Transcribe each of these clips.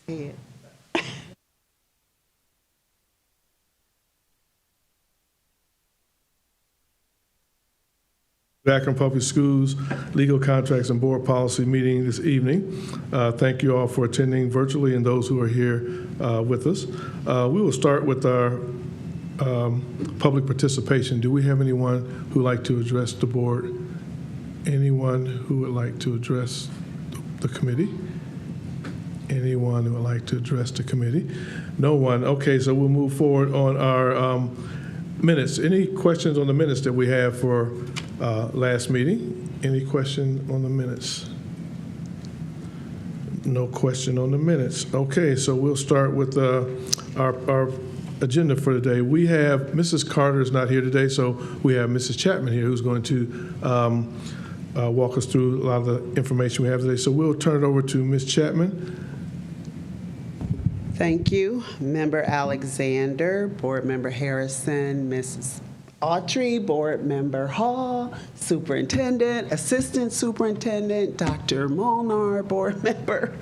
Yeah. Akron Public Schools Legal Contracts and Board Policy meeting this evening. Thank you all for attending virtually and those who are here with us. We will start with our public participation. Do we have anyone who would like to address the board? Anyone who would like to address the committee? Anyone who would like to address the committee? No one. Okay, so we'll move forward on our minutes. Any questions on the minutes that we have for last meeting? Any question on the minutes? No question on the minutes. Okay, so we'll start with our agenda for today. We have, Mrs. Carter is not here today, so we have Mrs. Chapman here who's going to walk us through a lot of the information we have today. So we'll turn it over to Ms. Chapman. Thank you, Member Alexander, Board Member Harrison, Mrs. Autry, Board Member Hall, Superintendent, Assistant Superintendent, Dr. Molnar, Board Member.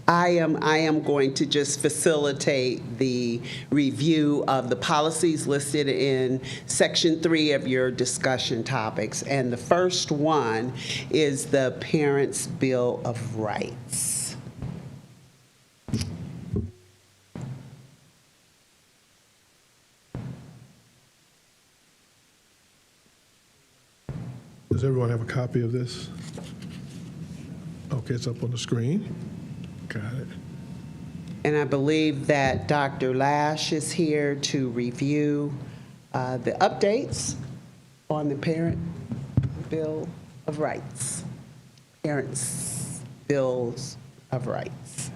I am going to just facilitate the review of the policies listed in Section 3 of your discussion topics. And the first one is the Parents' Bill of Rights. Does everyone have a copy of this? Okay, it's up on the screen. Got it. And I believe that Dr. Lash is here to review the updates on the Parent Bill of Rights. Parents' Bills of Rights.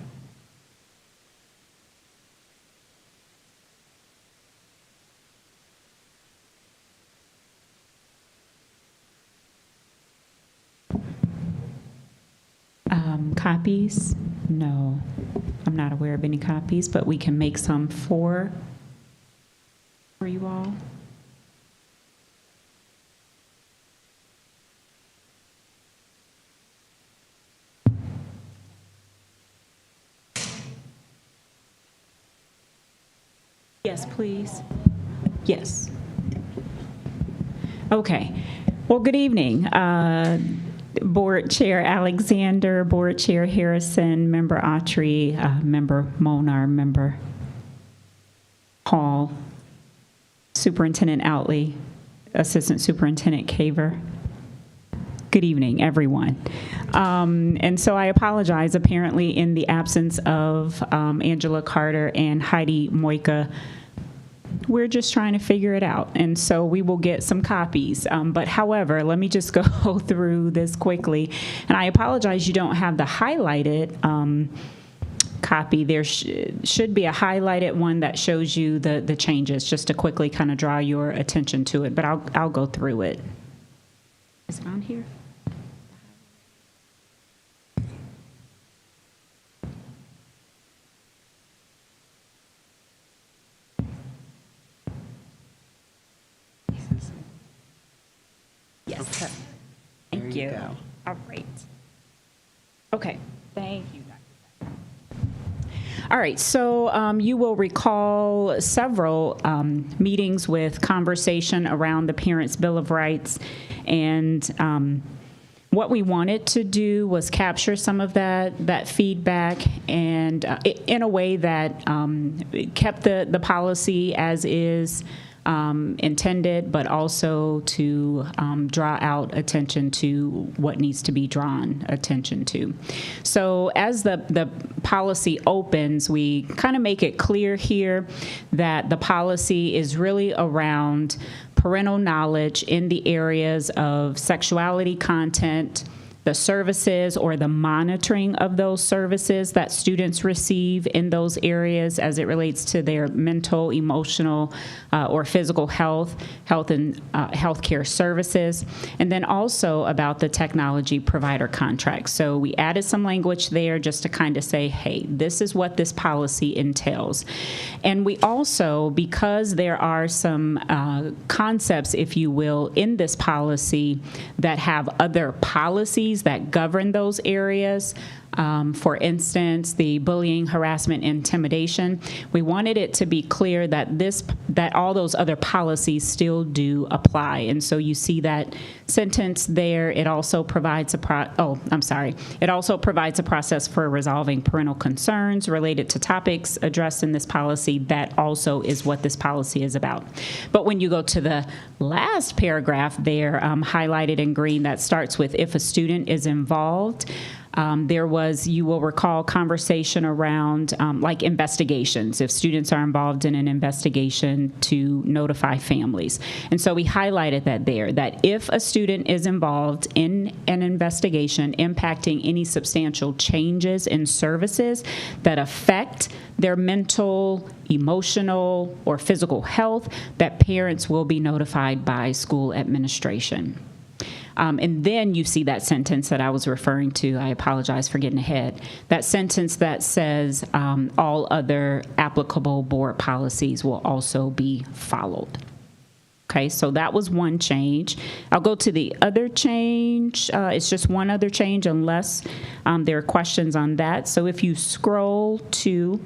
Copies? No, I'm not aware of any copies, but we can make some for you all. Yes, please. Yes. Okay. Well, good evening. Board Chair Alexander, Board Chair Harrison, Member Autry, Member Molnar, Member Hall, Superintendent Outley, Assistant Superintendent Caver. Good evening, everyone. And so I apologize, apparently in the absence of Angela Carter and Heidi Moika, we're just trying to figure it out, and so we will get some copies. But however, let me just go through this quickly. And I apologize you don't have the highlighted copy. There should be a highlighted one that shows you the changes, just to quickly kind of draw your attention to it. But I'll go through it. Is it on here? Yes. Okay. Thank There you. go. All right. Okay. Thank you, Dr. All right. So you will recall several meetings with conversation around the Parents' Bill of Rights, and what we wanted to do was capture some of that feedback, and in a way that kept the policy as is intended, but also to draw out attention to what needs to be drawn attention to. So as the policy opens, we kind of make it clear here that the policy is really around parental knowledge in the areas of sexuality content, the services or the monitoring of those services that students receive in those areas as it relates to their mental, emotional, or physical health and healthcare services, and then also about the technology provider contracts. So we added some language there just to kind of say, hey, this is what this policy entails. And we also, because there are some concepts, if you will, in this policy that have other policies that govern those areas, For instance, the bullying, harassment, intimidation. We wanted it to be clear that that all those other policies still do apply. And so you see that sentence there. It also provides It also provides a process for resolving parental concerns related to topics addressed in this policy. That also is what this policy is about. But when you go to the last paragraph there, highlighted in green, that starts with if a student is involved. There was, you will recall, conversation around like investigations, if students are involved in an investigation to notify families. And so we highlighted that there, that if a student is involved in an investigation impacting any substantial changes in services that affect their mental, emotional, or physical health, that parents will be notified by school administration. And then you see that sentence that I was referring to. I apologize for getting ahead. That sentence that says all other applicable board policies will also be followed. Okay, so that was one change. I'll go to the other change. It's just one other change unless there are questions on that. So if you scroll to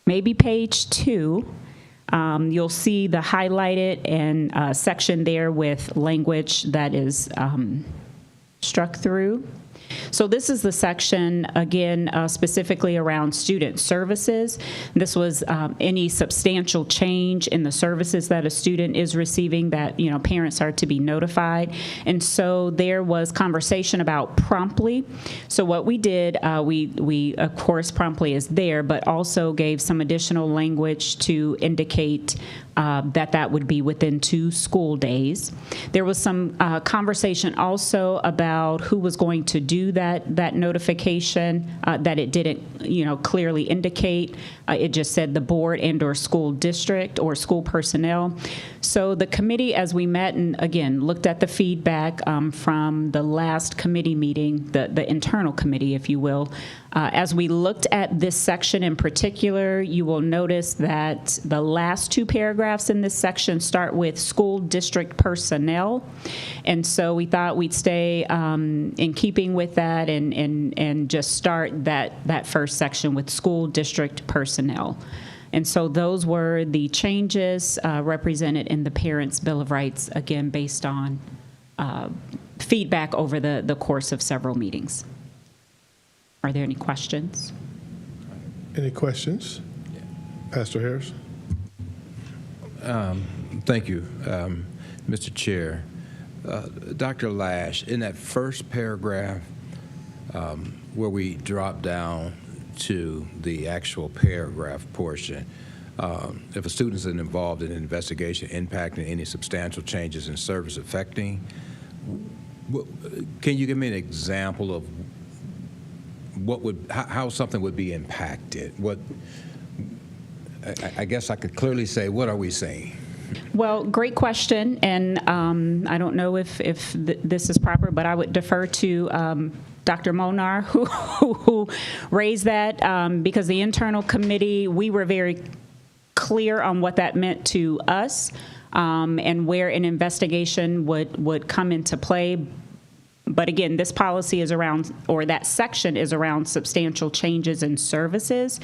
maybe page 2, you'll see the highlighted and section there with language that is struck through. So this is the section, again, specifically around student services. This was any substantial change in the services that a student is receiving that, parents are to be notified. And so there was conversation about promptly. So what we did, we of course, promptly is there, but also gave some additional language to indicate that would be within 2 school days. There was some conversation also about who was going to do that notification, that it didn't, clearly indicate. It just said the board and/or school district or school personnel. So the committee, as we met and again looked at the feedback from the last committee meeting, the internal committee, if you will, as we looked at this section in particular, you will notice that the last 2 paragraphs in this section start with school district personnel. And so we thought we'd stay in keeping with that and just start that first section with school district personnel. And so those were the changes represented in the Parents' Bill of Rights, again, based on feedback over the course of several meetings. Are there any questions? Any questions? Pastor Harris? Thank you, Mr. Chair. Dr. Lash, in that first paragraph where we drop down to the actual paragraph portion, if a student is involved in an investigation impacting any substantial changes in service affecting, can you give me an example of how something would be impacted? I guess I could clearly say, what are we saying? Well, great question, and I don't know if this is proper, but I would defer to Dr. Monar, who raised that, because the internal committee, we were very clear on what that meant to us and where an investigation would come into play. But again, this policy is around, or that section is around substantial changes in services.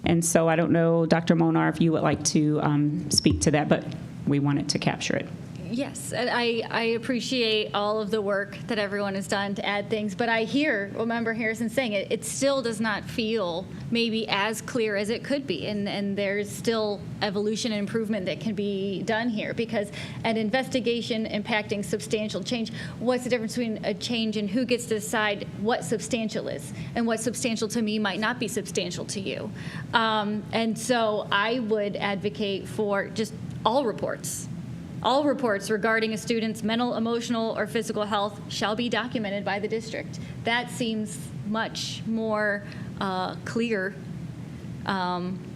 And so I don't know, Dr. Monar, if you would like to speak to that, but we wanted to capture it. Yes, and I appreciate all of the work that everyone has done to add things, but I hear what Member Harrison saying. It still does not feel maybe as clear as it could be, and there's still evolution and improvement that can be done here, because an investigation impacting substantial change, what's the difference between a change and who gets to decide what substantial is, and what substantial to me might not be substantial to you? And so I would advocate for just all reports. All reports regarding a student's mental, emotional, or physical health shall be documented by the district. That seems much more clear. That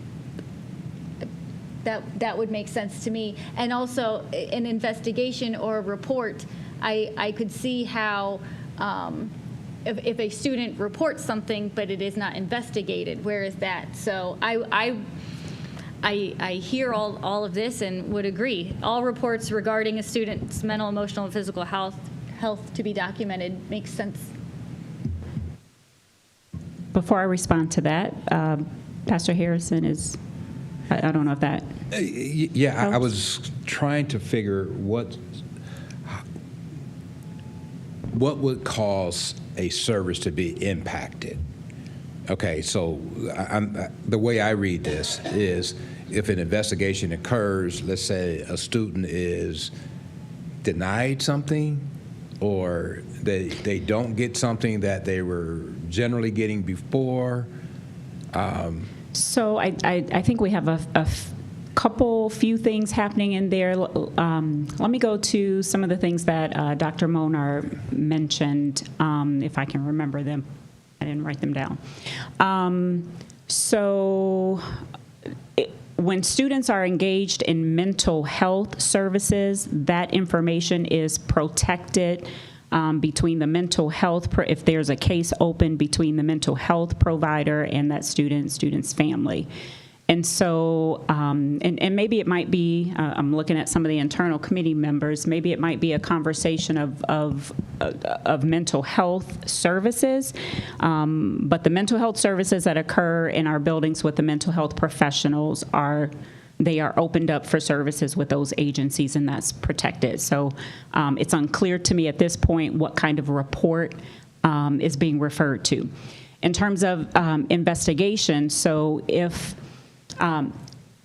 would make sense to me. And also, an investigation or a report, I could see how if a student reports something but it is not investigated, where is that? So I hear all of this and would agree. All reports regarding a student's mental, emotional, and physical health health to be documented makes sense. Before I respond to that, Pastor Harrison is, I don't know if that. Yeah, I was trying to figure what would cause a service to be impacted. Okay, so the way I read this is if an investigation occurs, let's say a student is denied something or they don't get something that they were generally getting before. So I think we have a few things happening in there. Let me go to some of the things that Dr. Monar mentioned, if I can remember them. I didn't write them down. When students are engaged in mental health services, that information is protected between the mental health, if there's a case open between the mental health provider and that student's family. And so, and maybe it might be, I'm looking at some of the internal committee members, maybe it might be a conversation of mental health services, but the mental health services that occur in our buildings with the mental health professionals they are opened up for services with those agencies, and that's protected. So it's unclear to me at this point what kind of report is being referred to. In terms of investigation, so if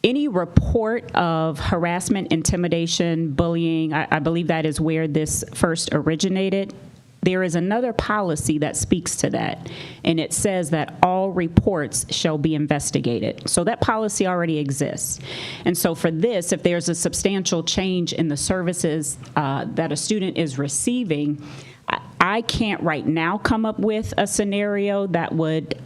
any report of harassment, intimidation, bullying, I believe that is where this first originated. There is another policy that speaks to that, and it says that all reports shall be investigated. So that policy already exists. And so for this, if there's a substantial change in the services that a student is receiving, I can't right now come up with a scenario that would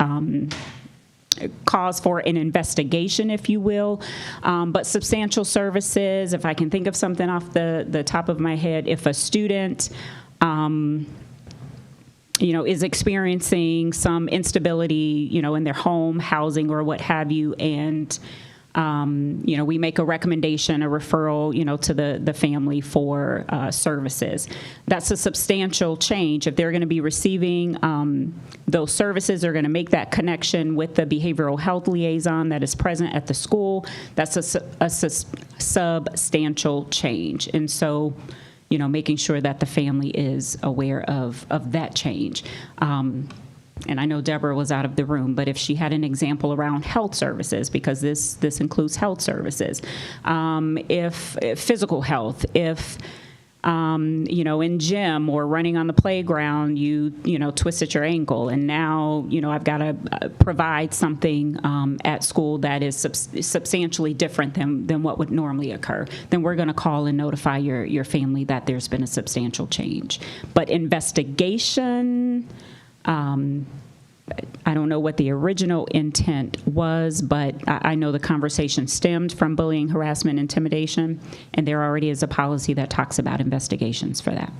cause for an investigation, if you will. But substantial services, if I can think of something off the top of my head, if a student is experiencing some instability, in their home, housing, or what have you, and we make a recommendation, a referral, to the family for services. That's a substantial change. If they're going to be receiving those services, they're going to make that connection with the behavioral health liaison that is present at the school. That's a substantial change. And so, making sure that the family is aware of that change. And I know Deborah was out of the room, but if she had an example around health services, because this includes health services, if physical health, if in gym or running on the playground, you twisted your ankle, and now I've got to provide something at school that is substantially different than what would normally occur, then we're going to call and notify your family that there's been a substantial change. But investigation, I don't know what the original intent was, but I know the conversation stemmed from bullying, harassment, intimidation, and there already is a policy that talks about investigations for that.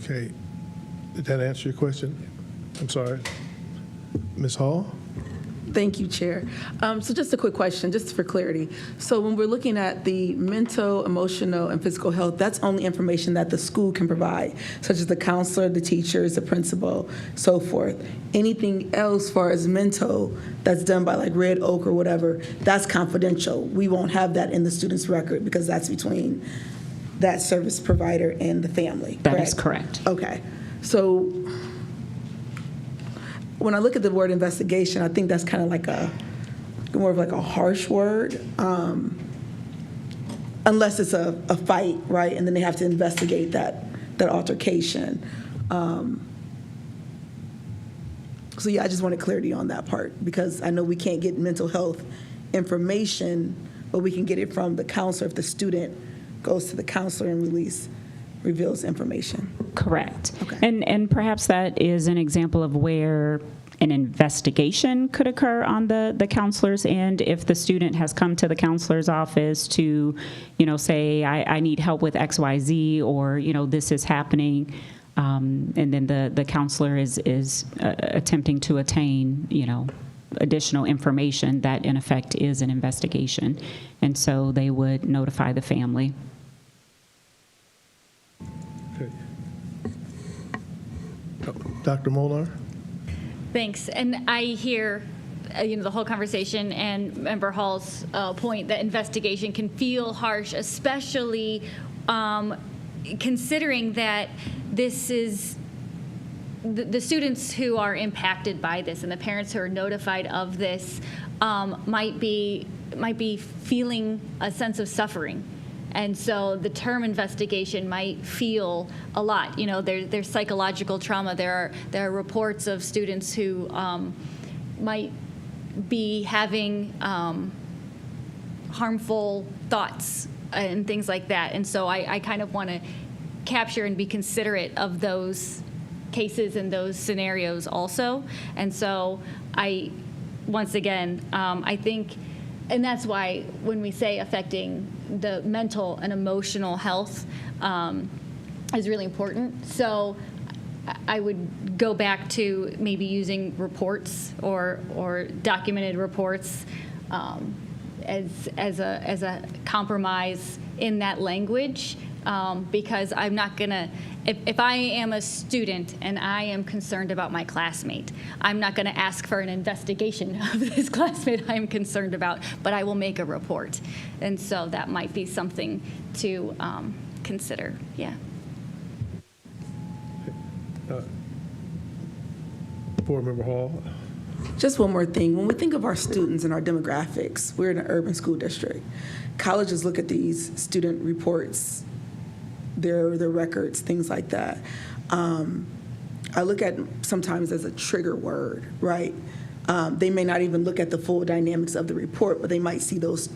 Okay. Did that answer your question? I'm sorry. Ms. Hall? Thank you, Chair. So just a quick question, just for clarity. So when we're looking at the mental, emotional, and physical health, that's only information that the school can provide, such as the counselor, the teachers, the principal, so forth. Anything else, as far as mental, that's done by like Red Oak or whatever, that's confidential. We won't have that in the student's record because that's between that service provider and the family. That is correct. Okay. So when I look at the word investigation, I think that's kind of like more of like a harsh word, unless it's a fight, right? And then they have to investigate that altercation. So yeah, I just wanted clarity on that part because I know we can't get mental health information, but we can get it from the counselor if the student goes to the counselor and reveals information. Correct. Okay. And perhaps that is an example of where an investigation could occur on the counselor's end if the student has come to the counselor's office to, say, I need help with XYZ, or, this is happening, and then the counselor is attempting to attain, additional information that in effect is an investigation. And so they would notify the family. Dr. Molnar? Thanks. And I hear, the whole conversation and Member Hall's point that investigation can feel harsh, especially considering that this is the students who are impacted by this and the parents who are notified of this might be feeling a sense of suffering. And so the term investigation might feel a lot. There's psychological trauma. There are reports of students who might be having harmful thoughts and things like that. And so I kind of want to capture and be considerate of those cases and those scenarios also. And so once again, I think, and that's why when we say affecting the mental and emotional health is really important. So I would go back to maybe using reports or documented reports as a compromise in that language, because I'm not gonna, if I am a student and I am concerned about my classmate, I'm not gonna ask for an investigation of this classmate I'm concerned about, but I will make a report. And so that might be something to consider, yeah. Board Member Hall? Just one more thing. When we think of our students and our demographics, we're in an urban school district. Colleges look at these student reports, their records, things like that. I look at sometimes as a trigger word, right? They may not even look at the full dynamics of the report, but they might see those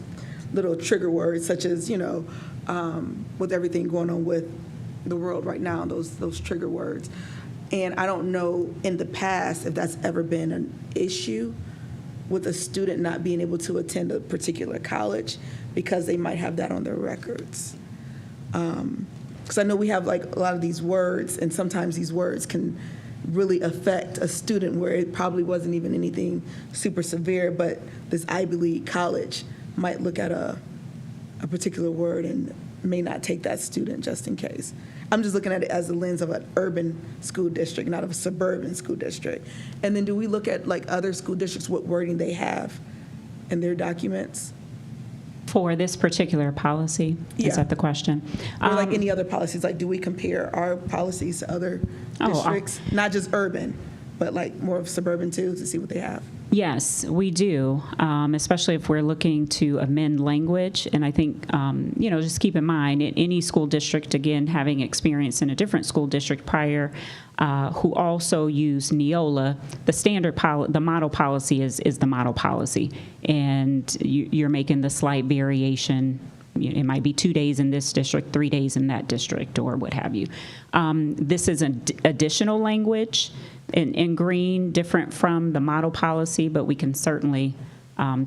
little trigger words, such as, with everything going on with the world right now, those trigger words. And I don't know in the past if that's ever been an issue with a student not being able to attend a particular college because they might have that on their records. Because I know we have like a lot of these words, and sometimes these words can really affect a student where it probably wasn't even anything super severe, but this Ivy League college might look at a particular word and may not take that student just in case. I'm just looking at it as the lens of an urban school district, not of a suburban school district. And then do we look at like other school districts, what wording they have in their documents? For this particular policy? Yeah. Is that the question? Or like any other policies, like do we compare our policies to other districts? Not just urban, but like more of suburban too, to see what they have? Yes, we do, especially if we're looking to amend language. And I think, just keep in mind, in any school district, again, having experience in a different school district prior, who also use Neola, the standard the model policy is the model policy. And you're making the slight variation. It might be 2 days in this district, 3 days in that district, or what have you. This is an additional language in green, different from the model policy, but we can certainly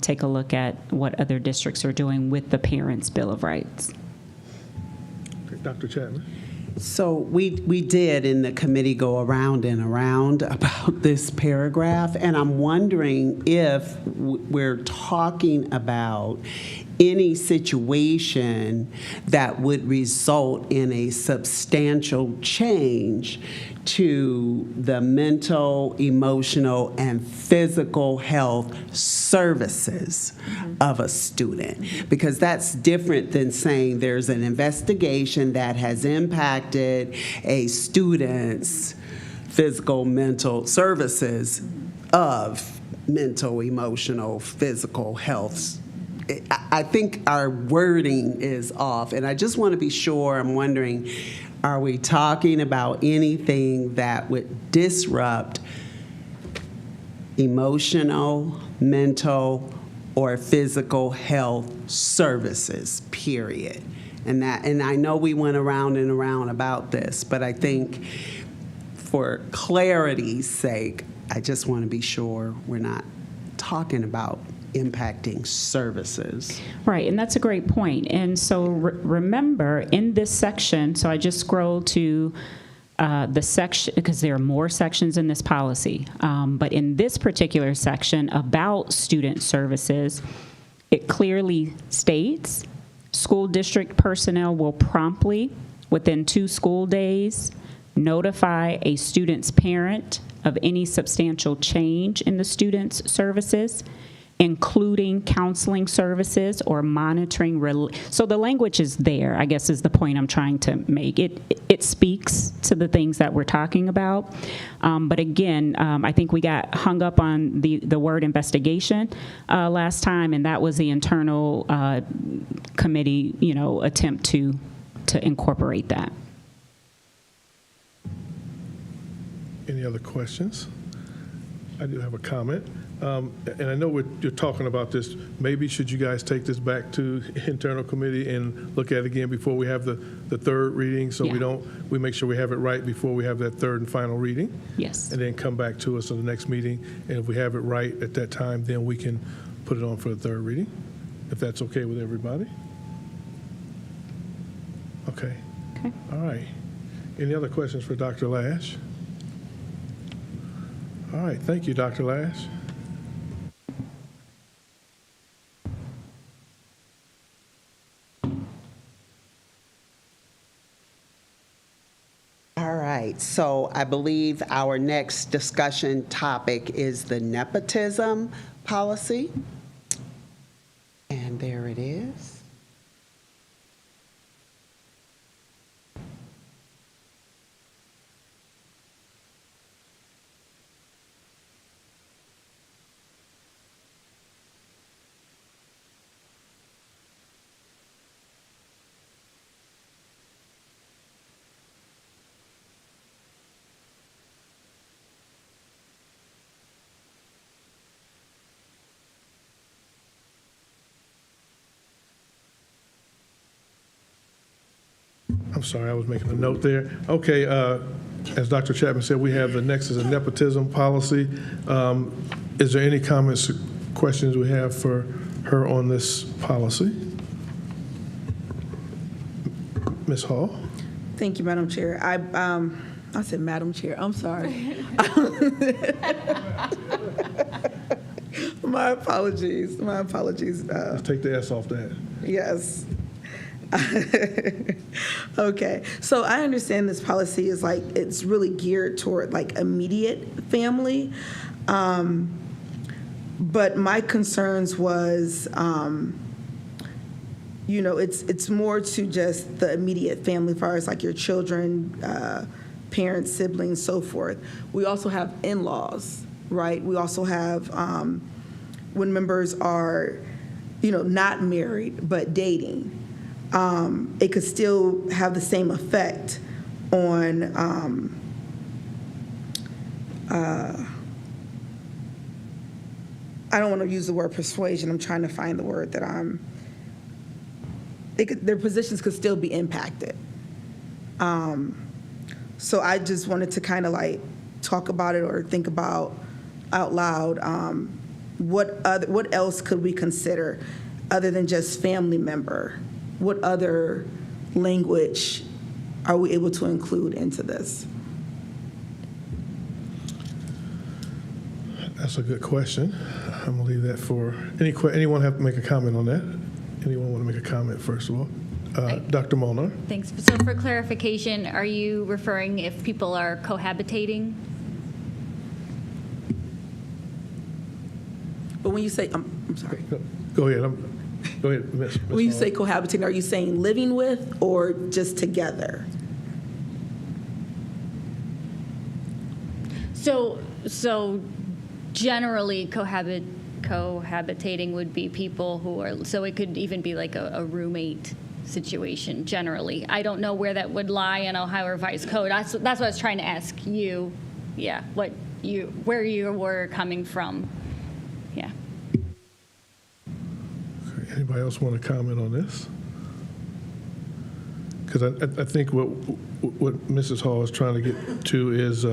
take a look at what other districts are doing with the Parents' Bill of Rights. Okay, Dr. Chapman? So we did in the committee go around and around about this paragraph, and I'm wondering if we're talking about any situation that would result in a substantial change to the mental, emotional, and physical health services of a student. Because that's different than saying there's an investigation that has impacted a student's physical, mental services of mental, emotional, physical health. I think our wording is off, and I just want to be sure. I'm wondering, are we talking about anything that would disrupt emotional, mental, or physical health services, period? And I know we went around and around about this, but I think for clarity's sake, I just want to be sure we're not talking about impacting services. Right, and that's a great point. And so remember, in this section, so I just scrolled to the section, because there are more sections in this policy, but in this particular section about student services, it clearly states school district personnel will promptly, within 2 school days, notify a student's parent of any substantial change in the student's services, including counseling services or monitoring. So the language is there, I guess, is the point I'm trying to make. It speaks to the things that we're talking about. But again, I think we got hung up on the word investigation last time, and that was the internal committee, attempt to incorporate that. Any other questions? I do have a comment. And I know you're talking about this. Maybe should you guys take this back to internal committee and look at it again before we have the third reading, so we make sure we have it right before we have that third and final reading? Yes. And then come back to us in the next meeting. And if we have it right at that time, then we can put it on for the third reading, if that's okay with everybody. Okay. Okay. All right. Any other questions for Dr. Lash? All right. Thank you, Dr. Lash. All right, so I believe our next discussion topic is the nepotism policy. And there it is. I'm sorry, I was making a note there. Okay, as Dr. Chapman said, we have the next is a nepotism policy. Is there any comments, questions we have for her on this policy? Ms. Hall? Thank you, Madam Chair. I said Madam Chair, I'm sorry. My apologies. Let's take the S off that. Yes. Okay, so I understand this policy is it's really geared toward immediate family. But my concerns was, it's more to just the immediate family as far as your children, parents, siblings, so forth. We also have in-laws, right? We also have when members are, not married but dating. It could still have the same effect on I don't want to use the word persuasion. I'm trying to find the word that their positions could still be impacted. So I just wanted to kind of talk about it or think about out loud what else could we consider other than just family member? What other language are we able to include into this? That's a good question. I'm gonna leave that for, anyone have to make a comment on that? Anyone want to make a comment first of all? Dr. Molnar? Thanks. So for clarification, are you referring if people are cohabitating? But when you say, I'm sorry. Go ahead. Go ahead, Ms. When you Hall. say cohabitating, are you saying living with or just together? So generally cohabitating would be people who are, so it could even be like a roommate situation generally. I don't know where that would lie in Ohio Revised Code. That's what I was trying to ask you. Yeah, where you were coming from. Yeah. Okay, anybody else want to comment on this? Because I think what Mrs. Hall is trying to get to is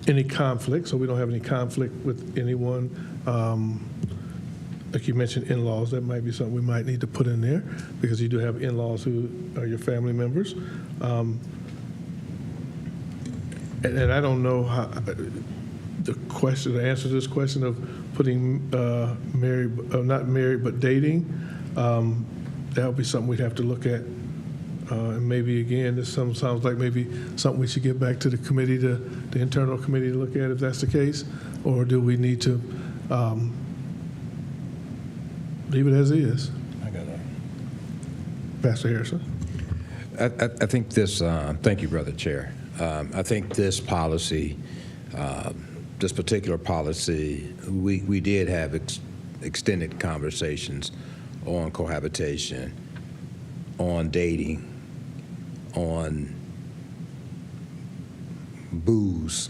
any conflict, so we don't have any conflict with anyone. Like you mentioned, in-laws, that might be something we might need to put in there because you do have in-laws who are your family members. And I don't know how the answer to this question of putting not married but dating, that would be something we'd have to look at And maybe, again, this sounds like maybe something we should get back to the committee, the internal committee to look at if that's the case, or do we need to leave it as is? I got that. Pastor Harrison? I think this, thank you, Brother Chair. I think this policy, this particular policy, we did have extended conversations on cohabitation, on dating, on booze.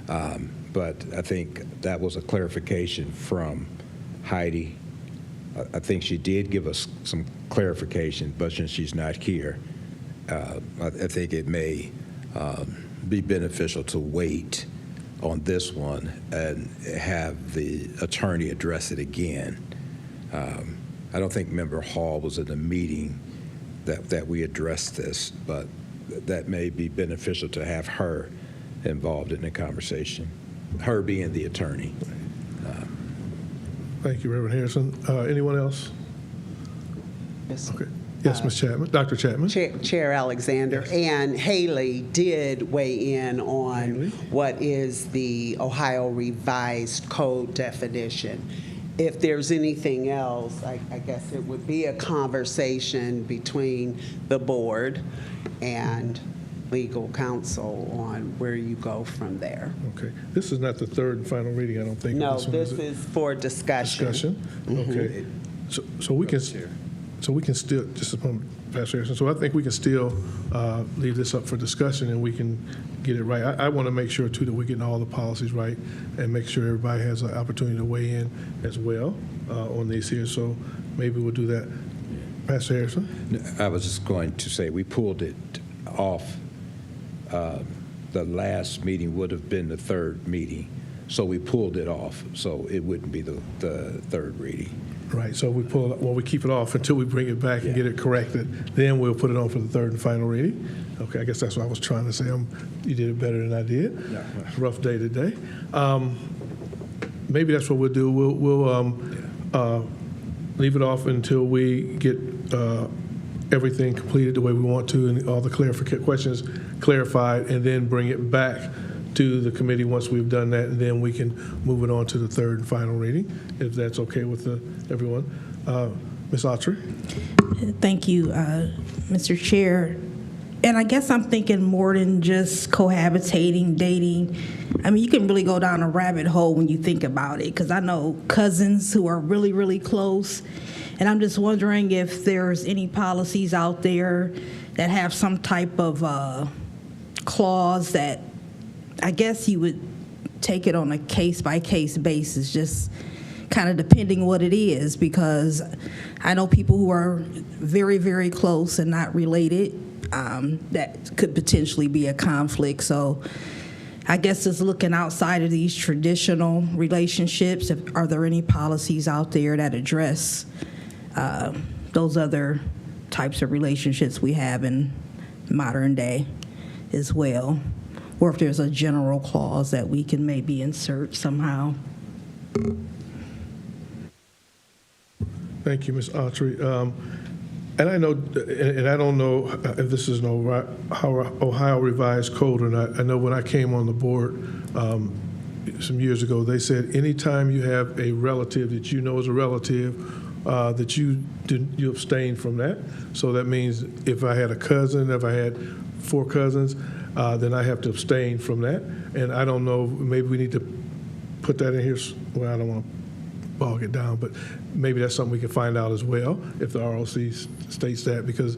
But I think that was a clarification from Heidi. I think she did give us some clarification, but since she's not here, I think it may be beneficial to wait on this one and have the attorney address it again. I don't think Member Hall was in the meeting that we addressed this, but that may be beneficial to have her involved in the conversation, her being the attorney. Thank you, Reverend Harrison. Anyone else? Yes. Okay. Yes, Ms. Chapman, Dr. Chapman. Chair Alexander, and Haley did weigh in on what is the Ohio Revised Code definition. If there's anything else, I guess it would be a conversation between the board and legal counsel on where you go from there. Okay. This is not the third and final reading, I don't think. No, one, this is it? is for discussion. Okay. So we can still, just a moment, Pastor Harrison, so I think we can still leave this up for discussion and we can get it right. I want to make sure, too, that we're getting all the policies right and make sure everybody has an opportunity to weigh in as well on these here. So maybe we'll do that. Pastor Harrison? I was just going to say we pulled it off. The last meeting would have been the third meeting, so we pulled it off, so it wouldn't be the third reading. Right, so we keep it off until we bring it back and get it corrected. Then we'll put it on for the third and final reading. Okay, I guess that's what I was trying to say. You did it better than I did. Yeah. Rough day today. Maybe that's what we'll do. We'll leave it off until we get everything completed the way we want to and all the questions clarified, and then bring it back to the committee once we've done that, and then we can move it on to the third and final reading, if that's okay with everyone. Ms. Autry? Thank you, Mr. Chair. And I guess I'm thinking more than just cohabitating, dating. I mean, you can really go down a rabbit hole when you think about it, because I know cousins who are really, really close, and I'm just wondering if there's any policies out there that have some type of clause that I guess you would take it on a case-by-case basis, just kind of depending what it is, because I know people who are very, very close and not related, that could potentially be a conflict. So I guess just looking outside of these traditional relationships, are there any policies out there that address those other types of relationships we have in modern day as well? Or if there's a general clause that we can maybe insert somehow. Thank you, Ms. Autry. And I know, and I don't know if this is an Ohio Revised Code or not. I know when I came on the board some years ago, they said anytime you have a relative that you know is a relative, that you abstain from that. So that means if I had a cousin, if I had 4 cousins, then I have to abstain from that. And I don't know, maybe we need to put that in here. Well, I don't want to bog it down, but maybe that's something we can find out as well if the ROC states that, because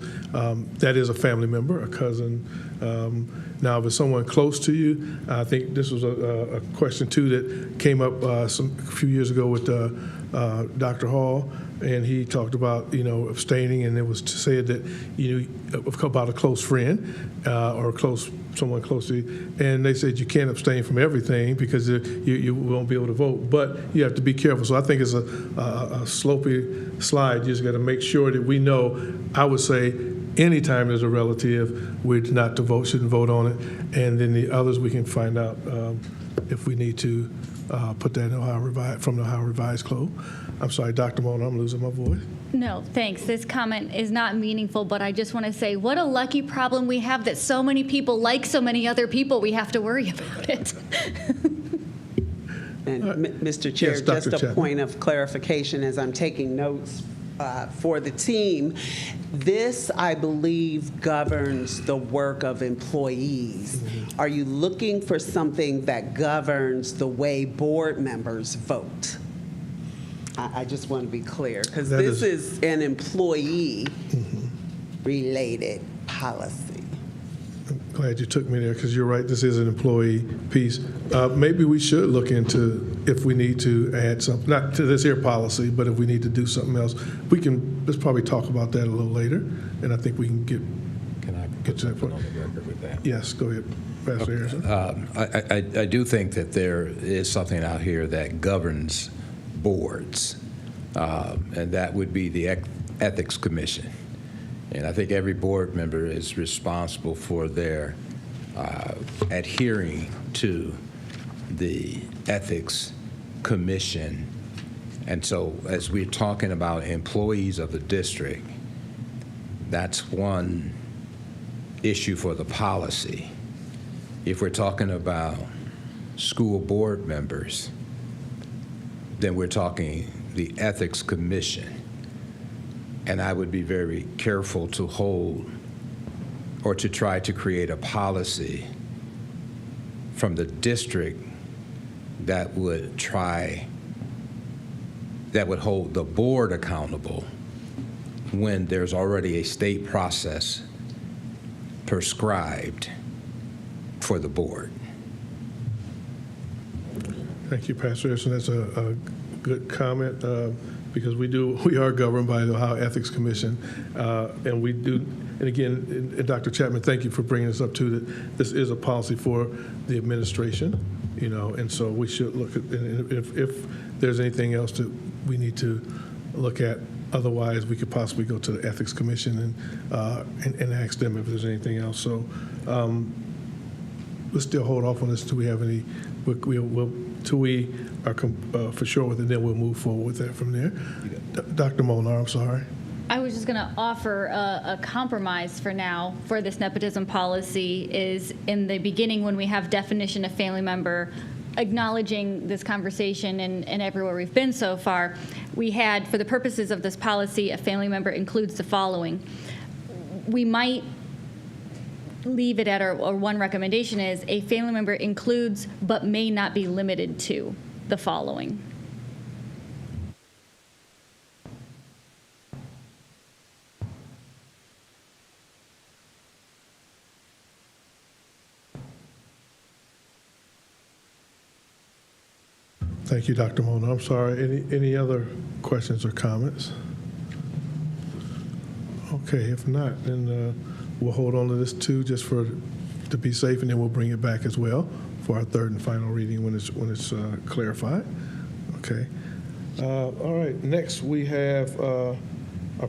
that is a family member, a cousin. Now, if it's someone close to you, I think this was a question too that came up a few years ago with Dr. Hall, and he talked about abstaining, and it was said that about a close friend or someone close to you, and they said you can't abstain from everything because you won't be able to vote, but you have to be careful. So I think it's a slopey slide. You just got to make sure that we know. I would say anytime there's a relative, we're not to vote, shouldn't vote on it. And then the others, we can find out if we need to put that in from the Ohio Revised Code. I'm sorry, Dr. Mona, I'm losing my voice. No, thanks. This comment is not meaningful, but I just want to say what a lucky problem we have that so many people like so many other people. We have to worry about it. And Mr. Chair, Yes, just Dr. a Chapman. point of clarification as I'm taking notes for the team. This, I believe, governs the work of employees. Mm-hmm. Are you looking for something that governs the way board members vote? I just want to be clear, because That this is- is an employee-related policy. Glad you took me there, because you're right, this is an employee piece. Maybe we should look into if we need to add something, not to this here policy, but if we need to do something else. Let's probably talk about that a little later, and I think we can get Can I Get put to that something point. on the record with that? yes, go ahead, Pastor Harrison. I do think that there is something out here that governs boards, and that would be the Ethics Commission. And I think every board member is responsible for their adhering to the Ethics Commission. And so as we're talking about employees of the district, that's one issue for the policy. If we're talking about school board members, then we're talking the Ethics Commission. And I would be very careful to hold or to try to create a policy from the district that would hold the board accountable when there's already a state process prescribed for the board. Thank you, Pastor Harrison. That's a good comment, because we are governed by the Ohio Ethics Commission, and we do. And again, and Dr. Chapman, thank you for bringing us up to that. This is a policy for the administration, and so we should look at, and if there's anything else that we need to look at. Otherwise, we could possibly go to the Ethics Commission and ask them if there's anything else. So let's still hold off on this until we have any. Till we are for sure with it, then we'll move forward with that from there. Dr. Molnar, I'm sorry. I was just going to offer a compromise for now for this nepotism policy is in the beginning when we have definition of family member, acknowledging this conversation and everywhere we've been so far, we had, for the purposes of this policy, a family member includes the following. We might leave it at, or one recommendation is, a family member includes but may not be limited to the following. Thank you, Dr. Mona. I'm sorry. Any other questions or comments? Okay, if not, then we'll hold on to this too, just to be safe, and then we'll bring it back as well for our third and final reading when it's clarified. Okay. All right. Next, we have our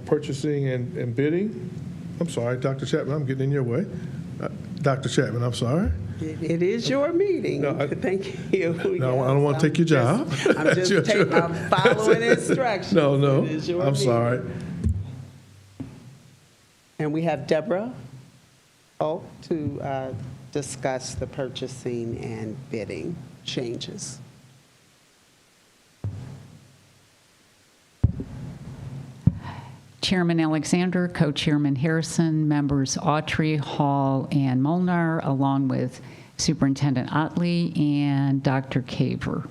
purchasing and bidding. I'm sorry, Dr. Chapman. I'm getting in your way. Dr. Chapman, I'm sorry. It is your meeting. No, Thank you. No, I don't want to take your job. I'm following instructions. No, It is your I'm meeting. sorry. And we have Deborah to discuss the purchasing and bidding changes. Chairman Alexander, Co-Chairman Harrison, members Autry, Hall, and Molnar, along with Superintendent Otley and Dr. Caver.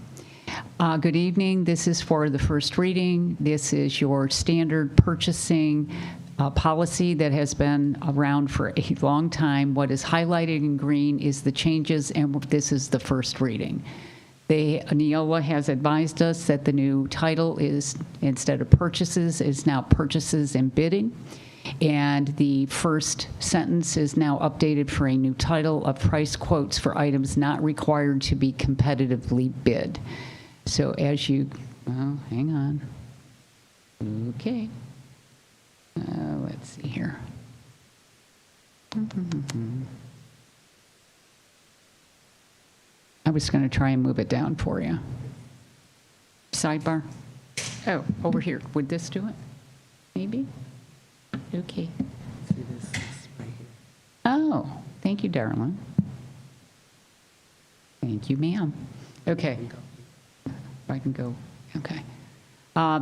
Good evening. This is for the first reading. This is your standard purchasing policy that has been around for a long time. What is highlighted in green is the changes, and this is the first reading. Neola has advised us that the new title is, instead of purchases, is now purchases and bidding. And the first sentence is now updated for a new title of price quotes for items not required to be competitively bid. So as you, oh, hang on. Okay. Let's see here. I was going to try and move it down for you. Sidebar? Oh, over here. Would this do it? Maybe? Okay. See, this is right here. Oh, thank you, darling. Thank you, ma'am. Okay. If I can go, okay.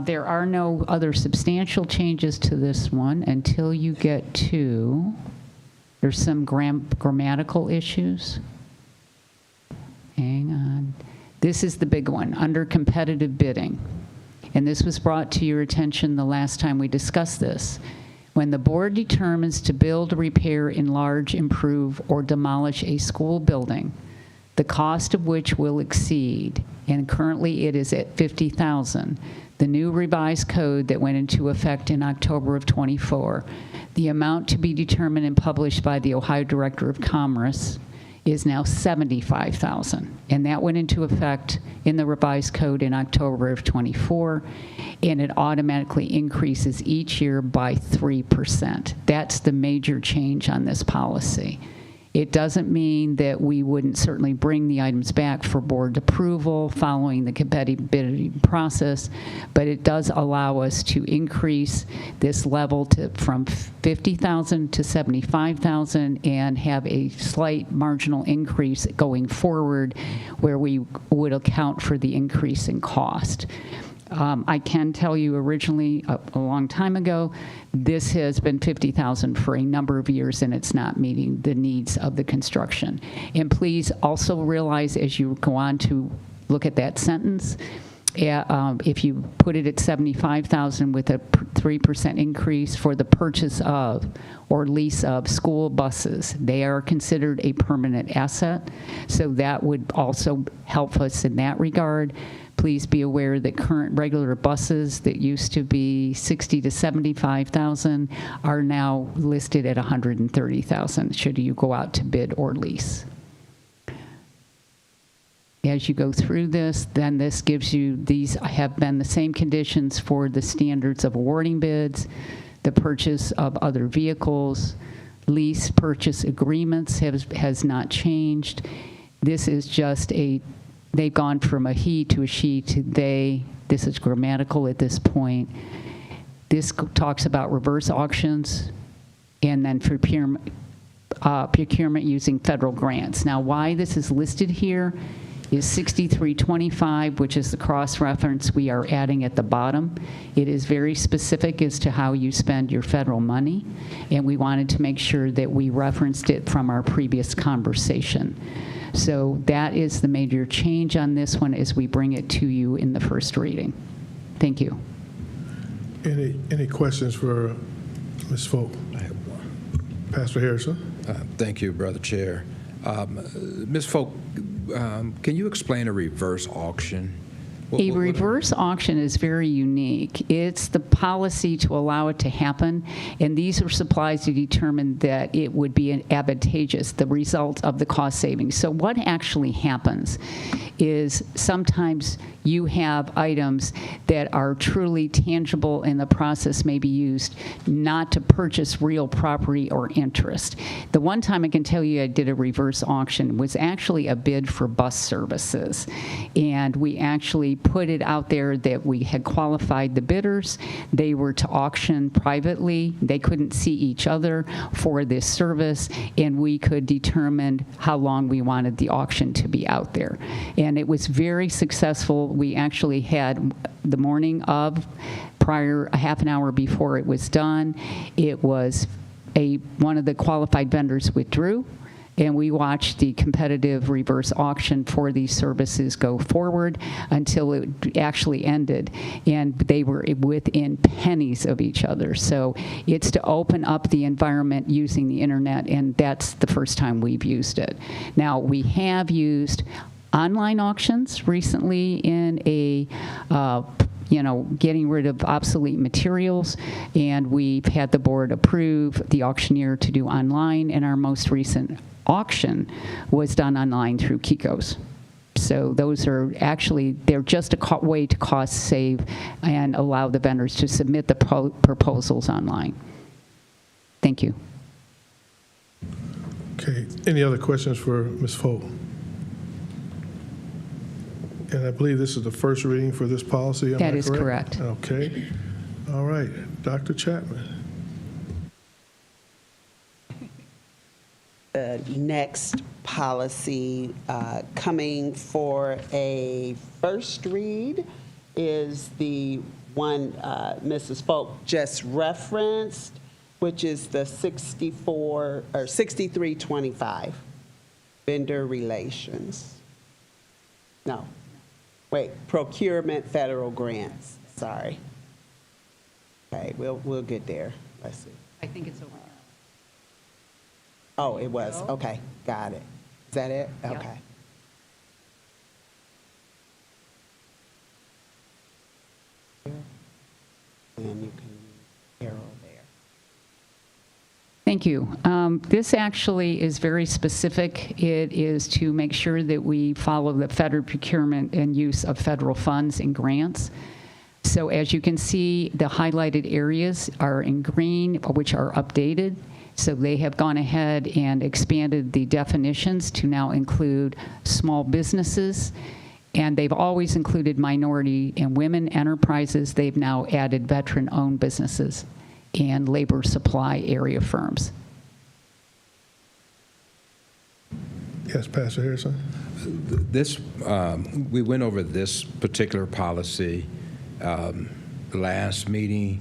There are no other substantial changes to this one until you get to, there's some grammatical issues. Hang on. This is the big one, under competitive bidding. And this was brought to your attention the last time we discussed this. When the board determines to build, repair, enlarge, improve, or demolish a school building, the cost of which will exceed, and currently it is at $50,000, the new revised code that went into effect in October of '24, the amount to be determined and published by the Ohio Director of Commerce is now $75,000. And that went into effect in the revised code in October of '24, and it automatically increases each year by 3%. That's the major change on this policy. It doesn't mean that we wouldn't certainly bring the items back for board approval following the competitive bidding process, but it does allow us to increase this level from $50,000 to $75,000 and have a slight marginal increase going forward where we would account for the increase in cost. I can tell you originally, a long time ago, this has been $50,000 for a number of years, and it's not meeting the needs of the construction. And please also realize as you go on to look at that sentence, if you put it at $75,000 with a 3% increase for the purchase of or lease of school buses, they are considered a permanent asset. So that would also help us in that regard. Please be aware that current regular buses that used to be $60,000 to $75,000 are now listed at $130,000 should you go out to bid or lease. As you go through this, then this gives you, these have been the same conditions for the standards of awarding bids, the purchase of other vehicles, lease purchase agreements has not changed. This is just they've gone from a he to a she to they. This is grammatical at this point. This talks about reverse auctions and then procurement using federal grants. Now, why this is listed here is 6325, which is the cross-reference we are adding at the bottom. It is very specific as to how you spend your federal money, and we wanted to make sure that we referenced it from our previous conversation. So that is the major change on this one as we bring it to you in the first reading. Thank you. Any questions for Ms. Folk? I have one. Pastor Harrison? Thank you, Brother Chair. Ms. Folk, can you explain a reverse auction? A reverse auction is very unique. It's the policy to allow it to happen, and these are supplies to determine that it would be advantageous, the result of the cost savings. So what actually happens is sometimes you have items that are truly tangible and the process may be used not to purchase real property or interest. The one time I can tell you I did a reverse auction was actually a bid for bus services, and we actually put it out there that we had qualified the bidders. They were to auction privately. They couldn't see each other for this service, and we could determine how long we wanted the auction to be out there. And it was very successful. We actually had the morning of, prior, a half an hour before it was done, it was one of the qualified vendors withdrew, and we watched the competitive reverse auction for these services go forward until it actually ended, and they were within pennies of each other. So it's to open up the environment using the internet, and that's the first time we've used it. Now, we have used online auctions recently in getting rid of obsolete materials, and we've had the board approve the auctioneer to do online, and our most recent auction was done online through Kiko's. So those are actually, they're just a way to cost save and allow the vendors to submit the proposals online. Thank you. Okay, any other questions for Ms. Folk? And I believe this is the first reading for this policy, am I correct? That is correct. Okay, all right, Dr. Chapman. The next policy coming for a first read is the one Mrs. Folk just referenced, which is the 6325, vendor relations. No, wait, procurement federal grants, sorry. Okay, we'll get there, let's see. I think it's over here. Oh, it was, okay, got it. Is that it? Yep. Okay. And you can arrow there. Thank you. This actually is very specific. It is to make sure that we follow the federal procurement and use of federal funds and grants. So as you can see, the highlighted areas are in green, which are updated. So they have gone ahead and expanded the definitions to now include small businesses, and they've always included minority and women enterprises. They've now added veteran-owned businesses and labor supply area firms. Yes, Pastor Harrison. This, we went over this particular policy last meeting,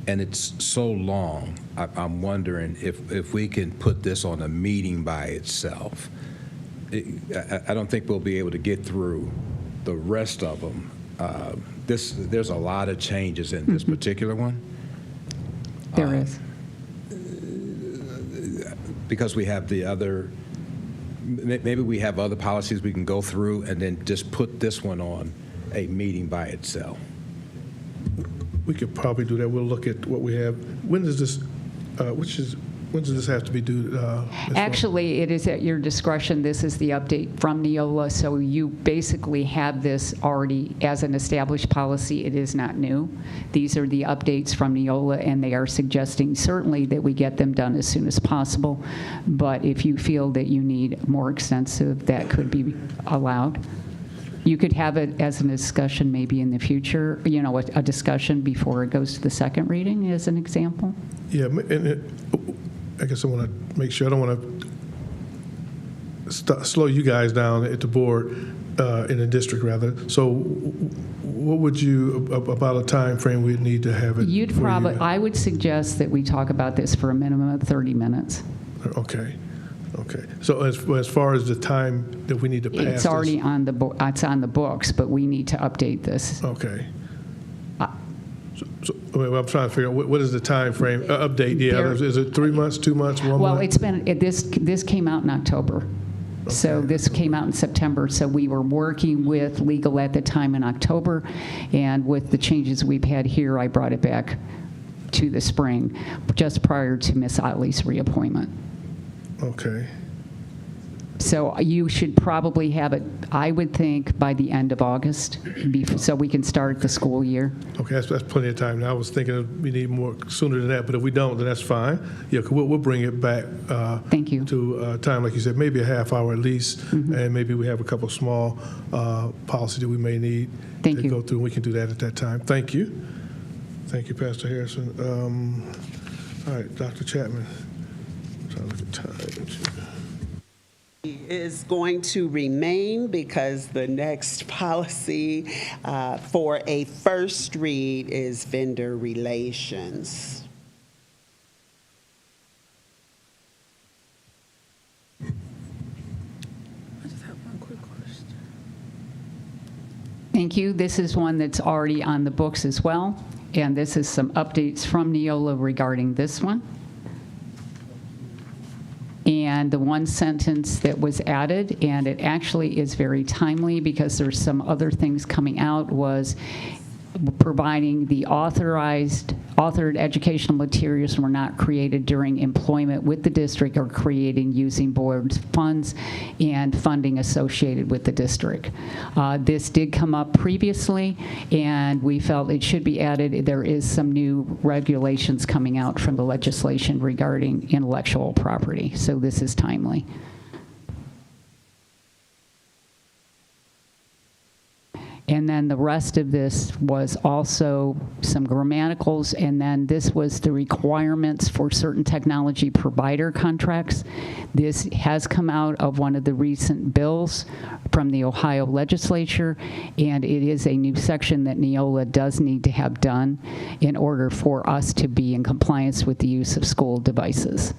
and it's so long. I'm wondering if we can put this on a meeting by itself. I don't think we'll be able to get through the rest of them. There's a lot of changes in this particular one. There is. Because we have the other, maybe we have other policies we can go through and then just put this one on a meeting by itself. We could probably do that. We'll look at what we have. When does this, when does this have to be due? Ms. Folk? Actually, it is at your discretion. This is the update from Neola, so you basically have this already as an established policy. It is not new. These are the updates from Neola, and they are suggesting certainly that we get them done as soon as possible. But if you feel that you need more extensive, that could be allowed. You could have it as a discussion maybe in the future, you know, a discussion before it goes to the second reading as an example. Yeah, and I guess I want to make sure, I don't want to slow you guys down at the board, in the district rather. So what would you, about a time frame we'd need to have it? You'd for probably, you? I would suggest that we talk about this for a minimum of 30 minutes. Okay. Okay. So as far as the time that we need to pass It's already on the it's on the books, but we need to update this. Okay. So I'm trying to figure out what is the time frame update? Yeah, is it 3 months, 2 months, 1 month? Well, it's been this came out in October. So Okay. this came out in September. So we were working with legal at the time in October, and with the changes we've had here, I brought it back to the spring, just prior to Ms. Otley's reappointment. Okay. So you should probably have it, I would think, by the end of August, so we can start the school year. Okay, that's plenty of time. Now, I was thinking we need more sooner than that, but if we don't, then that's fine. Yeah, we'll bring it back. Thank you. To time, like you said, maybe a half hour at least, and maybe we have a couple small policies that we may need Thank to you. go through. We can do that at that time. Thank you. Thank you, Pastor Harrison. All right, Dr. Chapman. I'm trying to look at time. Is going to remain because the next policy for a first read is vendor relations. I just have one quick question. Thank you. This is one that's already on the books as well, and this is some updates from Neola regarding this one. And the one sentence that was added, and it actually is very timely because there's some other things coming out, was providing the authored educational materials were not created during employment with the district or created using board funds and funding associated with the district. This did come up previously, and we felt it should be added. There is some new regulations coming out from the legislation regarding intellectual property, so this is timely. And then the rest of this was also some grammaticals, and then this was the requirements for certain technology provider contracts. This has come out of one of the recent bills from the Ohio legislature, and it is a new section that Neola does need to have done in order for us to be in compliance with the use of school devices.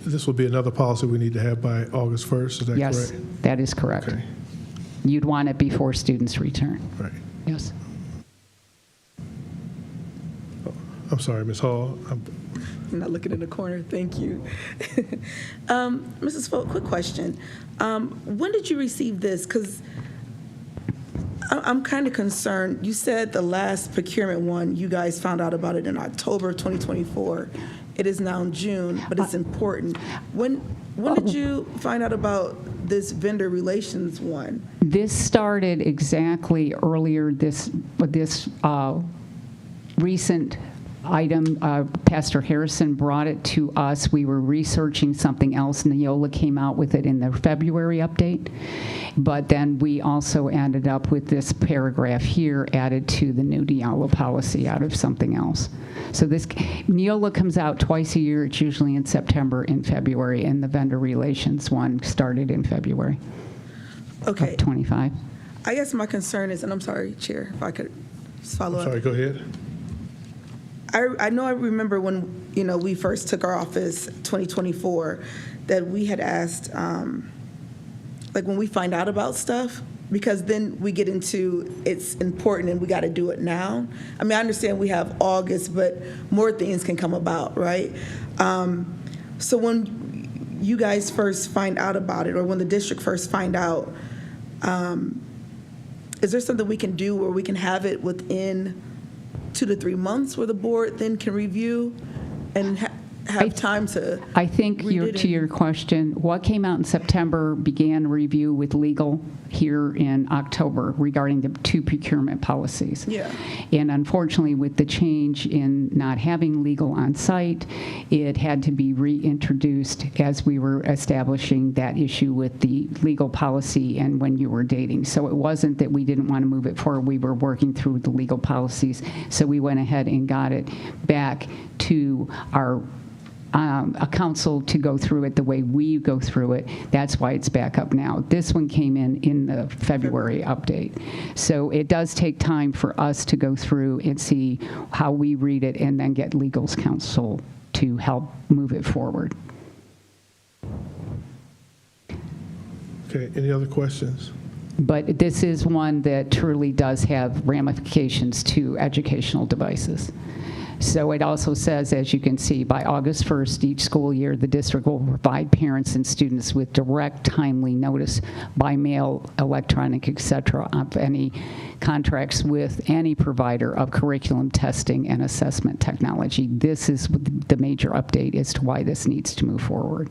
This will be another policy we need to have by August 1st, is that correct? Yes, that is correct. Okay. You'd want it before students return. Right. Yes. I'm sorry, Ms. Hall. I'm not looking in the corner. Thank you. Mrs. Folk, quick question. When did you receive this? Because I'm kind of concerned. You said the last procurement one, you guys found out about it in October 2024. It is now in June, but it's important. When did you find out about this vendor relations one? This started exactly earlier this recent item. Pastor Harrison brought it to us. We were researching something else. Neola came out with it in the February update. But then we also ended up with this paragraph here added to the new Neola policy out of something else. So this Neola comes out twice a year. It's usually in September and February, and the vendor relations one started in February. Okay. Of 25. I guess my concern is, and I'm sorry, Chair, if I could just follow up. Sorry, go ahead. I know I remember when, we first took our office, 2024, that we had asked, when we find out about stuff, because then we get into it's important and we got to do it now. I mean, I understand we have August, but more things can come about, right? So when you guys first find out about it, or when the district first find out, is there something we can do where we can have it within 2 to 3 months where the board then can review and have time to I think read it to your question, what came out in September began review with legal here in October regarding the 2 procurement policies. Yeah. And unfortunately, with the change in not having legal on site, it had to be reintroduced as we were establishing that issue with the legal policy and when you were dating. So it wasn't that we didn't want to move it forward. We were working through the legal policies. So we went ahead and got it back to our a council to go through it the way we go through it. That's why it's back up now. This one came in the February update. So it does take time for us to go through and see how we read it and then get legal's counsel to help move it forward. Okay, any other questions? But this is one that truly does have ramifications to educational devices. So it also says, as you can see, by August 1st each school year, the district will provide parents and students with direct, timely notice by mail, electronic, et cetera, of any contracts with any provider of curriculum testing and assessment technology. This is the major update as to why this needs to move forward.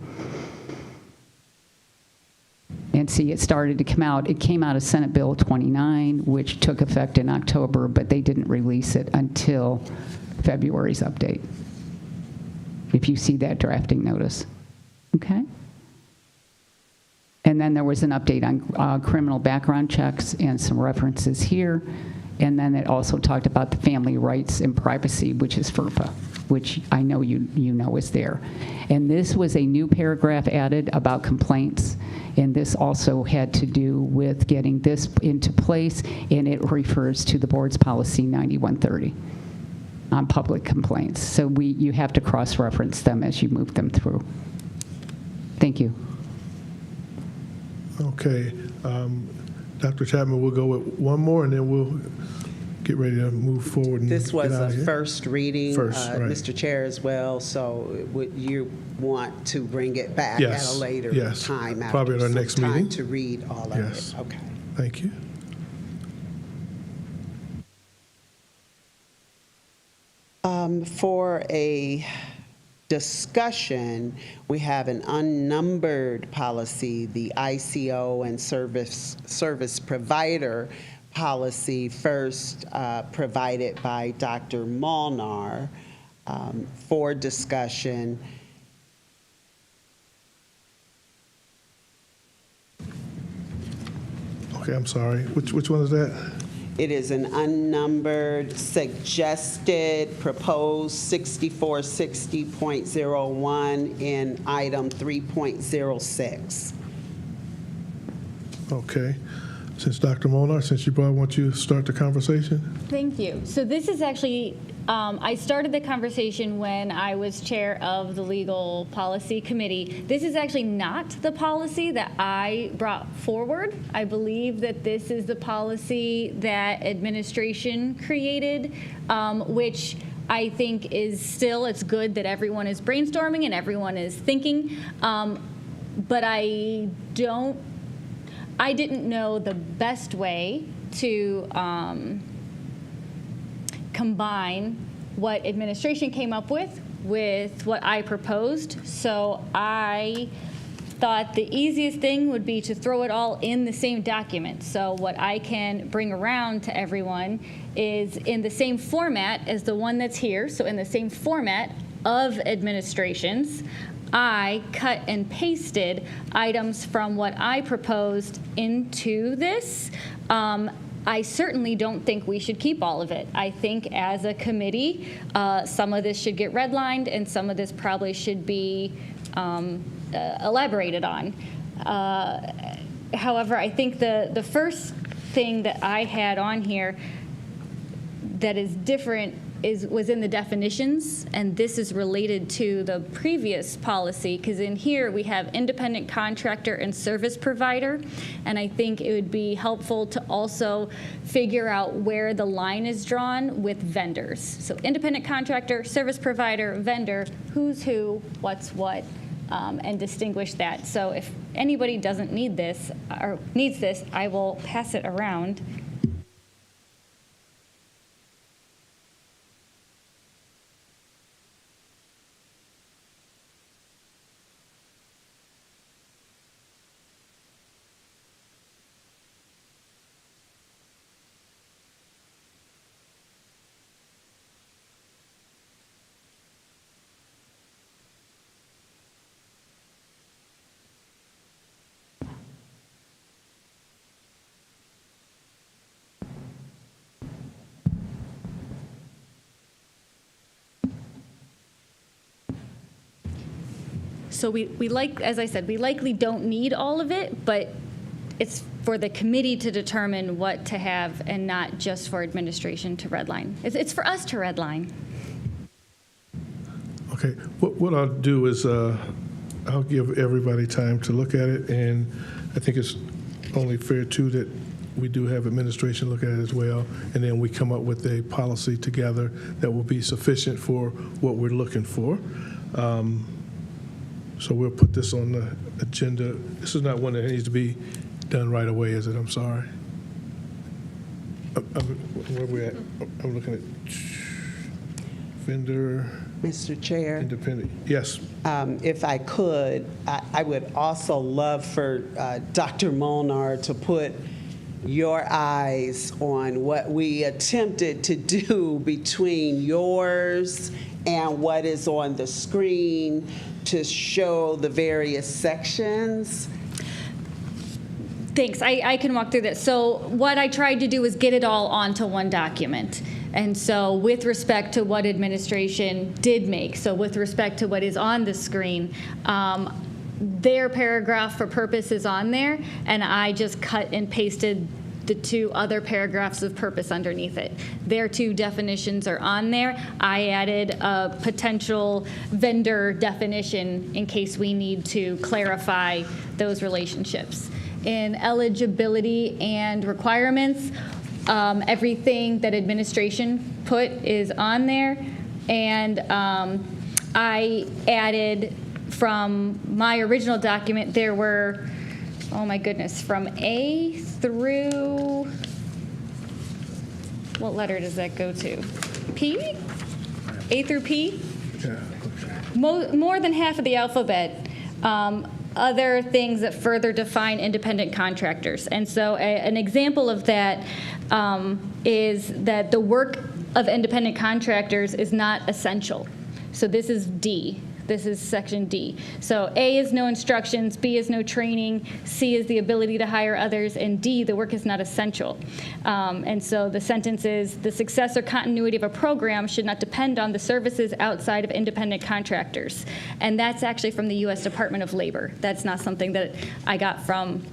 And see, it started to come out. It came out of Senate Bill 29, which took effect in October, but they didn't release it until February's update, if you see that drafting notice. Okay? And then there was an update on criminal background checks and some references here. And then it also talked about the family rights and privacy, which is FERPA, which I know you know is there. And this was a new paragraph added about complaints. And this also had to do with getting this into place, and it refers to the board's policy 9130 on public complaints. So you have to cross-reference them as you move them through. Thank you. Okay. Dr. Chapman, we'll go with one more, and then we'll get ready to move forward and This was get out of a here? first reading, First, right. Mr. Chair, as well, so would you want to bring it back at Yes, a later yes. time? Probably at our after some next time meeting. to read all of Yes. it? Okay. Thank you. For a discussion, we have an unnumbered policy, the ICO and service provider policy, first provided by Dr. Molnar for discussion. Okay, I'm sorry. Which one is that? It is an unnumbered, suggested, proposed 6460.01 in item 3.06. Okay. Since Dr. Molnar, since you brought, I want you to start the conversation. Thank you. So this is actually, I started the conversation when I was chair of the Legal Policy Committee. This is actually not the policy that I brought forward. I believe that this is the policy that administration created, which I think is still, it's good that everyone is brainstorming and everyone is thinking, but I didn't know the best way to combine what administration came up with what I proposed. So I thought the easiest thing would be to throw it all in the same document. So what I can bring around to everyone is in the same format as the one that's here. So in the same format of administrations, I cut and pasted items from what I proposed into this. I certainly don't think we should keep all of it. I think as a committee, some of this should get redlined and some of this probably should be elaborated on. However, I think the first thing that I had on here that is different was in the definitions, and this is related to the previous policy, because in here we have independent contractor and service provider, and I think it would be helpful to also figure out where the line is drawn with vendors. So independent contractor, service provider, vendor, who's who, what's what, and distinguish that. So if anybody doesn't need this or needs this, I will pass it around. So we like, as I said, we likely don't need all of it, but it's for the committee to determine what to have and not just for administration to redline. It's for us to redline. Okay, what I'll do is I'll give everybody time to look at it, and I think it's only fair too that we do have administration look at it as well, and then we come up with a policy together that will be sufficient for what we're looking for. So we'll put this on the agenda. This is not one that needs to be done right away, is it? I'm sorry. Where are we at? I'm looking at vendor. Mr. Chair, Independent. Yes. if I could, I would also love for Dr. Molnar to put your eyes on what we attempted to do between yours and what is on the screen to show the various sections. Thanks. I can walk through this. So what I tried to do was get it all onto one document. And so with respect to what administration did make, so with respect to what is on the screen, their paragraph for purpose is on there, and I just cut and pasted the two other paragraphs of purpose underneath it. Their two definitions are on there. I added a potential vendor definition in case we need to clarify those relationships. In eligibility and requirements, Everything that administration put is on there. And I added from my original document, there were, oh my goodness, from A through, what letter does that go to? P? A through P? Yeah. More than half of the alphabet. Other things that further define independent contractors. And so an example of that is that the work of independent contractors is not essential. So this is D. This is section D. So A is no instructions, B is no training, C is the ability to hire others, and D, the work is not essential. And so the sentence is, the success or continuity of a program should not depend on the services outside of independent contractors. And that's actually from the U.S. Department of Labor. That's not something that I got from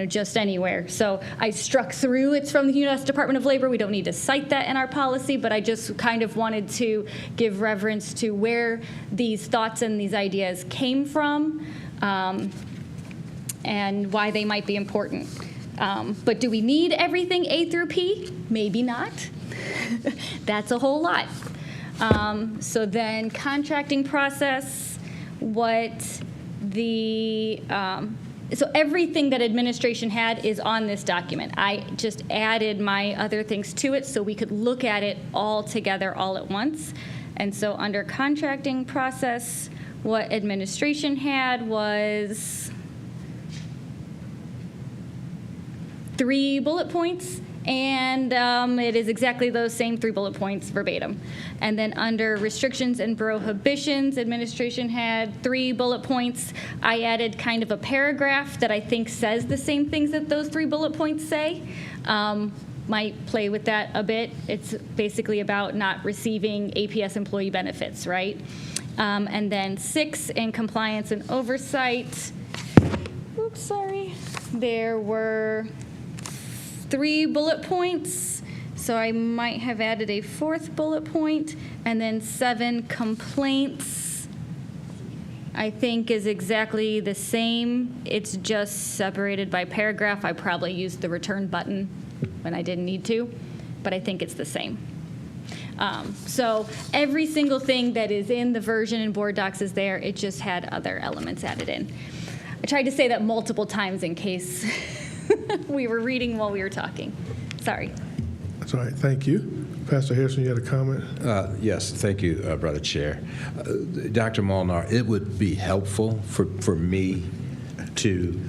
just anywhere. So I struck through it's from the U.S. Department of Labor. We don't need to cite that in our policy, but I just kind of wanted to give reverence to where these thoughts and these ideas came from and why they might be important. But do we need everything A through P? Maybe not. That's a whole lot. So then contracting process, so everything that administration had is on this document. I just added my other things to it so we could look at it all together all at once. And so under contracting process, what administration had was 3 bullet points, and it is exactly those same 3 bullet points verbatim. And then under restrictions and prohibitions, administration had 3 bullet points. I added kind of a paragraph that I think says the same things that those 3 bullet points say. Might play with that a bit. It's basically about not receiving APS employee benefits, right? And then 6, in compliance and oversight. Oops, sorry. There were 3 bullet points, so I might have added a 4th bullet point, and then 7, complaints, I think is exactly the same. It's just separated by paragraph. I probably used the return button when I didn't need to, but I think it's the same. So every single thing that is in the version in board docs is there. It just had other elements added in. I tried to say that multiple times in case we were reading while we were talking. Sorry. That's all right. Thank you. Pastor Harrison, you had a comment? Yes, thank you, Brother Chair. Dr. Molnar, it would be helpful for me to,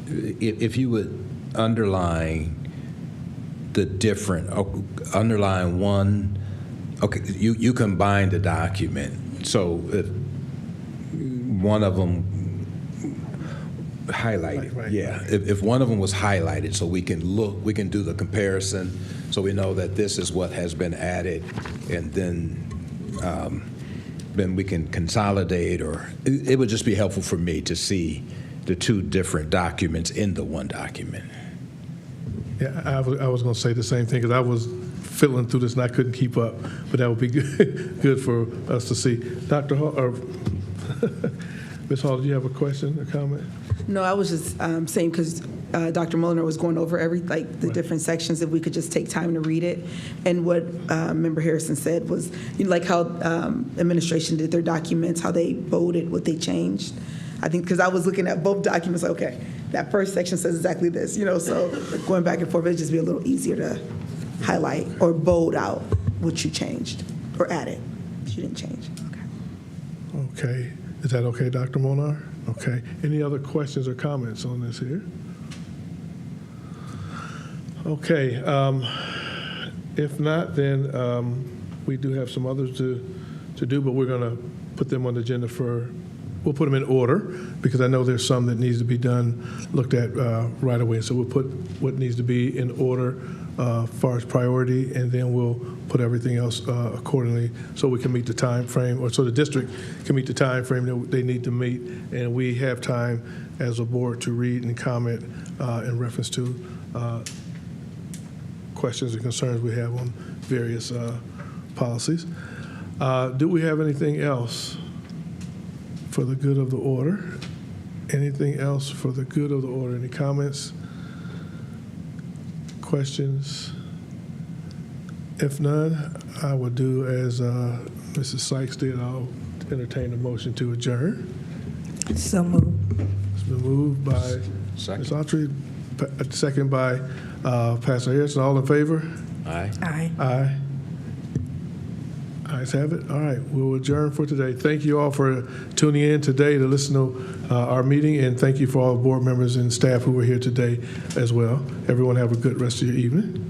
if you would underline the different, underline one, okay, you combine the document. So if one of them highlighted, right. Yeah. If one of them was highlighted, so we can look, we can do the comparison, so we know that this is what has been added, and then we can consolidate, or it would just be helpful for me to see the 2 different documents in the one document. Yeah, I was going to say the same thing because I was fiddling through this and I couldn't keep up, but that would be good for us to see. Dr. Hall, or Ms. Hall, do you have a question or comment? No, I was just saying because Dr. Molnar was going over the different sections, if we could just take time to read it. And what Member Harrison said was, like how administration did their documents, how they voted, what they changed. I think because I was looking at both documents, okay, that first section says exactly this, so going back and forth, it'd just be a little easier to highlight or bold out what you changed or added that you didn't change. Okay. Okay. Is that okay, Dr. Molnar? Okay. Any other questions or comments on this here? Okay. If not, then we do have some others to do, but we're going to put them on the agenda we'll put them in order because I know there's some that needs to be looked at right away. So we'll put what needs to be in order as far as priority, and then we'll put everything else accordingly so we can meet the time frame, or so the district can meet the time frame that they need to meet, and we have time as a board to read and comment in reference to questions and concerns we have on various policies. Do we have anything else for the good of the order? Anything else for the good of the order? Any comments? Questions? If none, I will do as Mrs. Sykes did. I'll entertain a motion to adjourn. So moved. It's been moved by Second. Ms. Autry, second by Pastor Harrison. All in favor? Aye. Aye. Aye. Ayes have it. All right, we'll adjourn for today. Thank you all for tuning in today to listen to our meeting, and thank you for all the board members and staff who were here today as well. Everyone have a good rest of your evening.